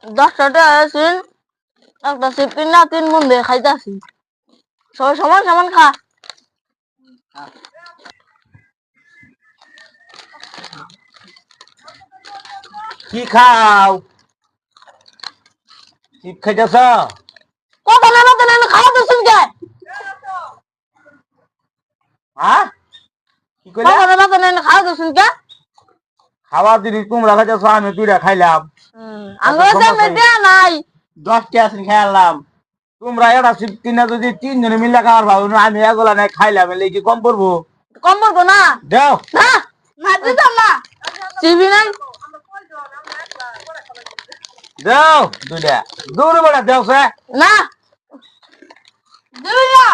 10টা টাকা আছেন একটা সিপি না 3 মন দিয়ে খাইতাছি সবাই সমান সমান খা কি খাও চিপ খাইতেছ কত না খাওয়া দিছেন কে হ্যাঁ কি কইলা কত না খাওয়া দিছেন কে খাবার জিনিস তোমরা খাইতেছ আমি দুইটা খাইলাম আঙ্গুলে মেটে নাই 10টা আছে খাইলাম তোমরা এটা চিপ কিনা যদি 3 জনে মিলে খাবার ভাবো না আমি এগুলা নাই খাইলাম এলে কি কম পড়বো কম বলবো না দাও না না দিতাম না চিবি নাই দাও দুইটা দূর বড়া দাও সে না দিবি না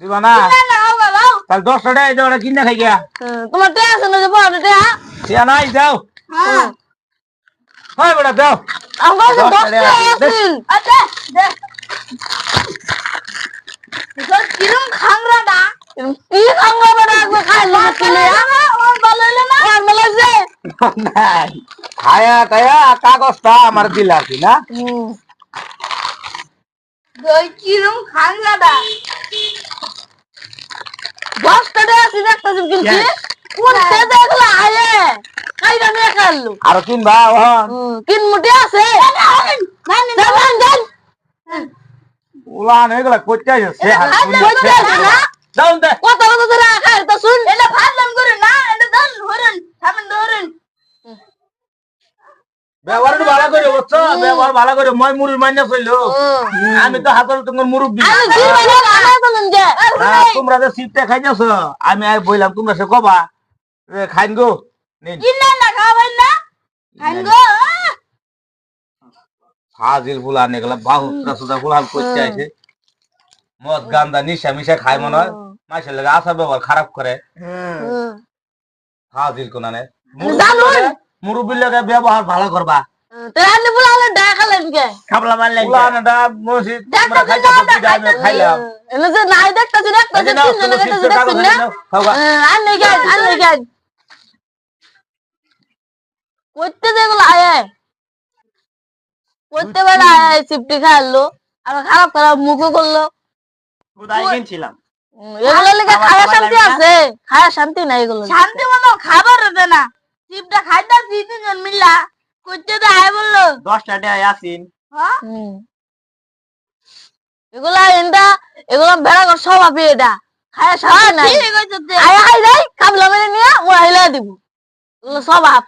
দিবা না না বাবা তাহলে 10 টাকা এটা কিনা খাই গিয়া তোমার তে আছে না যে বড় তে সে নাই দাও হ্যাঁ হয় বড়া দাও আমার 10 টাকা আছে আচ্ছা দে তোর কিরম খাংরাটা কি খাংরাটা একবার খাইলো কিলে ওর ভালো হলো না ওর ভালো হইছে নাই খায়া টায়া কাগজটা আমার দিলা কি না দই কিরম খাংরাটা 10 টাকা আছে একটা কিনছি কোন তে দেখলা আয়ে কাইরা নিয়ে খাইলো আর কিনবা ওহন কিন মুটি আছে উলান এগুলা কইতে আছে দাও দে কত কত ধরে খাই তো শুন এটা ফাজলাম করে না এটা দান ধরেন সামনে ধরেন ব্যবহার ভালো করে বুঝছো ব্যবহার ভালো করে মই মুরুল মাইনা কইলো আমি তো হাতল তোমার মুরব্বি আমি কি মানে আমার তো নঞ্জে তোমরা যে সিটটা খাইতেছ আমি আর বইলাম তোমরা সে কবা খাইন গো নিন কিনা না খাওয়াই না খাইন গো ফাজিল ফুলান এগুলা বাহুটা সুদা ফুলান করতে আছে মদ গান্দা নিশা মিশা খায় মনে হয় মাইসের লাগে আচার ব্যবহার খারাপ করে ফাজিল কোনানে মুরব্বির লাগে ব্যবহার ভালো করবা তেরানি বুলালে দেখালেন কে খাবলা মারলেন ফুলানটা মসজিদ তোমরা খাইতেছ কি আমি খাইলাম এনে যে নাই দেখতাছি দেখতাছি তিন জন দেখতাছি না আনলে গাই কইতে যেগুলো আয়ে কইতে বেড়া আয়ে চিপটি খাইলো আর খারাপ মুখও করলো কোথায় কিনছিলাম এগুলো লাগে খায়া শান্তি আছে খায়া শান্তি নাই এগুলো শান্তি মানে খাবার হবে না চিপটা খাইতাছি তিনজন মিলা কইতে দে আয় বললো 10 টাকা আসিন হ্যাঁ এগুলা এগুলা বেড়া কর স্বভাবই এটা খায়া শান্তি নাই আয় আয় যাই কাবলা মেরে নিয়ে ও আইলা দিব এগুলো স্বভাব